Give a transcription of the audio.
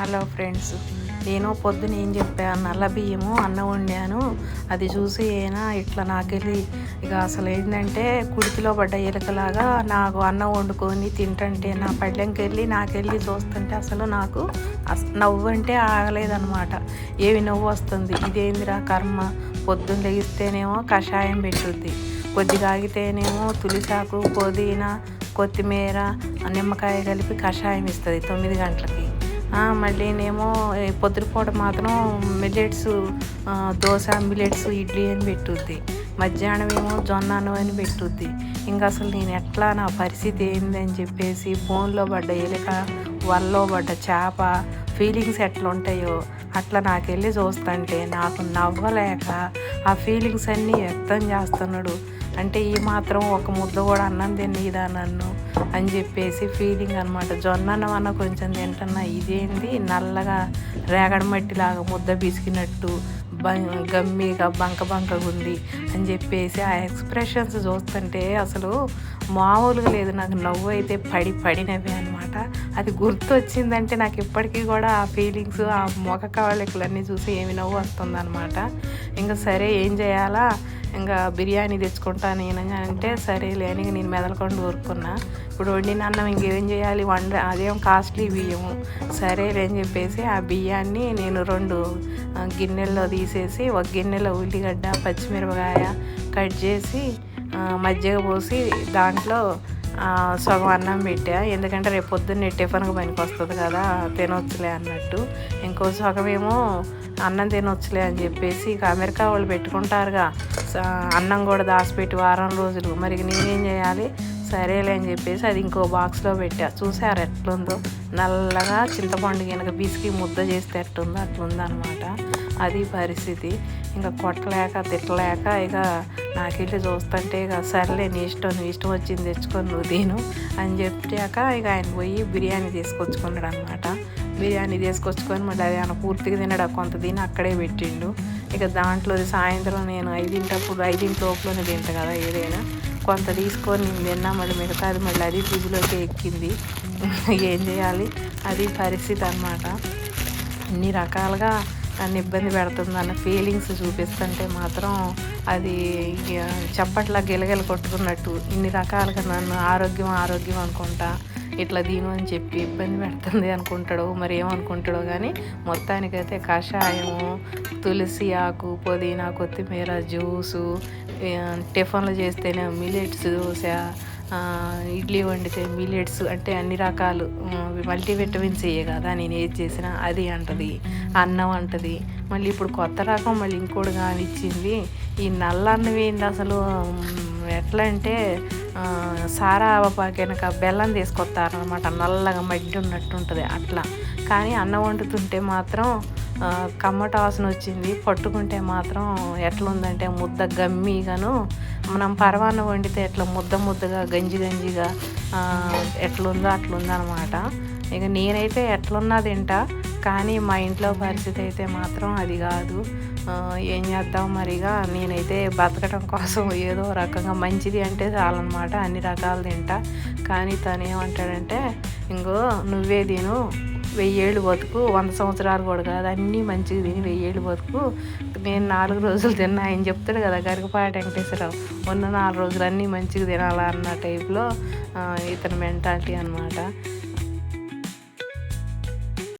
Hello friends, నేను పొద్దున ఏం చెప్పాను, నల్ల బియ్యము అన్నం వండాను. అది చూసి అయినా ఇట్లా నాకెళ్ళి ఇక అసలు ఏంటంటే కుడికిలో పడ్డ ఎలుకలాగా నాకు అన్నం వండుకొని తింటుంటే నా పళ్ళెంకెళ్ళి నాకెళ్ళి చూస్తుంటే అసలు నాకు నవ్వు అంటే ఆగలేదనమాట. ఏమి నవ్వు వస్తుంది, ఇదేందిరా కర్మ. పొద్దున్న లెగిస్తేనేమో కషాయం పెట్టుద్ది, కొద్దిగా ఆగితేనేమో తులిసాకు, పుదీనా, కొత్తిమీర, నిమ్మకాయ కలిపి కషాయం ఇస్తుంది 9 గంటలకి. మళ్ళీనేమో పొద్దుపూట మాత్రం మిల్లెట్స్, దోశ, మిల్లెట్స్, ఇడ్లీ అని పెట్టుద్ది. మధ్యాహ్నం ఏమో జొన్న అన్నం అని పెట్టుద్ది. ఇంకా అసలు నేను ఎట్లా, నా పరిస్థితి ఏందని చెప్పేసి ఫోన్లో పడ్డ ఎలుక, వల్లో పడ్డ చేప ఫీలింగ్స్ ఎట్లా ఉంటాయో అట్లా నాకెళ్ళి చూస్తుంటే నాకు నవ్వలేక ఆ ఫీలింగ్స్ అన్నీ వ్యక్తం చేస్తున్నాడు. అంటే ఈ మాత్రం ఒక ముద్ద కూడా అన్నం తిన్నీదా నన్ను అని చెప్పేసి ఫీలింగ్ అనమాట. జొన్న అన్నం అన్న కొంచెం తింటున్నా, ఇదేంది నల్లగా రేగడి మట్టిలాగా ముద్ద బిసికినట్టు గమ్మిగా బంకగా ఉంది అని చెప్పేసి ఆ ఎక్స్ప్రెషన్స్ చూస్తుంటే అసలు మామూలుగా లేదు. నాకు నవ్వు అయితే పడి నవ్వే అనమాట. అది గుర్తు వచ్చిందంటే నాకు ఇప్పటికీ కూడా ఆ ఫీలింగ్స్, ఆ ముఖ కవళికలన్నీ చూసి ఏమి నవ్వు వస్తుంది అనమాట. ఇంకా సరే ఏం చేయాలా, ఇంకా బిర్యానీ తెచ్చుకుంటా నేను అంటే సరేలే అని నేను మెదలకుండా ఊరుకున్నా. ఇప్పుడు వండిన అన్నం ఇంకేం చేయాలి, అదేం కాస్ట్లీ బియ్యము. సరేలే అని చెప్పేసి ఆ బియ్యాన్ని నేను 2 గిన్నెల్లో తీసేసి, ఒక గిన్నెలో ఉల్లిగడ్డ, పచ్చిమిరపకాయ కట్ చేసి మజ్జిగ పోసి దాంట్లో సగం అన్నం పెట్టా. ఎందుకంటే రేపు పొద్దున్నే టిఫిన్కి పనికి వస్తుంది కదా, తినొచ్చులే అన్నట్టు. ఇంకో సగమేమో అన్నం తినొచ్చులే అని చెప్పేసి ఇక అమెరికా వాళ్ళు పెట్టుకుంటారుగా అన్నం కూడా దాచిపెట్టి వారం రోజులు. మరి నేనేం చేయాలి, సరేలే అని చెప్పేసి అది ఇంకో బాక్స్లో పెట్టా. చూసారు ఎట్లుందో, నల్లగా చింతపండు కనుక బిసికి ముద్ద చేస్తే ఎట్లుందో అట్లుందనమాట. అది పరిస్థితి. ఇంకా కొట్టలేక తిట్టలేక ఇక నాకెళ్ళి చూస్తుంటే ఇక సర్లే నీ ఇష్టం వచ్చింది తెచ్చుకొని నువ్వు తిను అని చెప్పాక ఇక ఆయన పోయి బిర్యానీ తీసుకొచ్చుకున్నాడు అనమాట. బిర్యానీ తీసుకొచ్చుకొని మళ్ళీ అది ఆయన పూర్తిగా తినడా, కొంత తిని అక్కడే పెట్టిండు. ఇక దాంట్లో సాయంత్రం నేను 5 లోపలనే తింటా కదా ఏదైనా, కొంత తీసుకొని నేను తిన్నా. మళ్ళీ మిగతాది మళ్ళీ అది ఫ్రిడ్జ్లోకి ఎక్కింది. ఏం చేయాలి, అది పరిస్థితి అనమాట. ఇన్ని రకాలుగా నన్ను ఇబ్బంది పెడుతుందన్న ఫీలింగ్స్ చూపిస్తుంటే మాత్రం అది చప్పట్లా గిలగిల కొట్టుకున్నట్టు ఇన్ని రకాలుగా నన్ను ఆరోగ్యం అనుకుంటా ఇట్లా దీను అని చెప్పి ఇబ్బంది పెడుతుంది అనుకుంటాడో మరి ఏమనుకుంటాడో కానీ మొత్తానికైతే కషాయము, తులసి ఆకు, పుదీనా, కొత్తిమీర, జ్యూసు, టిఫిన్లు చేస్తేనే మిల్లెట్స్ దోశ, ఇడ్లీ వండితే మిల్లెట్స్, అంటే అన్ని రకాలు మల్టీవిటమిన్స్ ఇయ్యే కదా నేను ఏది చేసినా అది అంటది, అన్నం అంటది. మళ్ళీ ఇప్పుడు కొత్త రకం మళ్ళీ ఇంకోటి కానిచ్చింది. ఈ నల్ల అన్నం ఏంటి అసలు, ఎట్లా అంటే సారా కనుక బెల్లం తీసుకొస్తారనమాట, నల్లగా మడ్డి ఉన్నట్టు ఉంటుంది అట్లా. కానీ అన్నం వండుతుంటే మాత్రం కమ్మట వాసన వచ్చింది, పట్టుకుంటే మాత్రం ఎట్లుందంటే ముద్ద గమ్మిగాను. మనం పరమాన్నం వండితే ఎట్లా ముద్దగా గంజిగా ఎట్లుందో అట్లుందనమాట. ఇక నేనైతే ఎట్లున్నా తింటా, కానీ మా ఇంట్లో పరిస్థితి అయితే మాత్రం అది కాదు. ఏం చేద్దాం మరిగా, నేనైతే బతకడం కోసం ఏదో రకంగా మంచిది అంటే చాలన్నమాట, అన్ని రకాలు తింటా. కానీ తను ఏమంటాడంటే, ఇంకో నువ్వే తిను, 1000 ఏళ్ళు బతుకు, 100 సంవత్సరాలు కూడా కాదు, అన్నీ మంచిగా తిని 1000 ఏళ్ళు బతుకు, నేను 4 రోజులు తిన్నా ఆయన చెప్తాడు కదా గరికపాటి వెంకటేశ్వరరావు, ఉన్న 4 రోజులు అన్నీ మంచిగా తినాలా అన్న టైప్లో ఇతని మెంటాలిటీ అనమాట.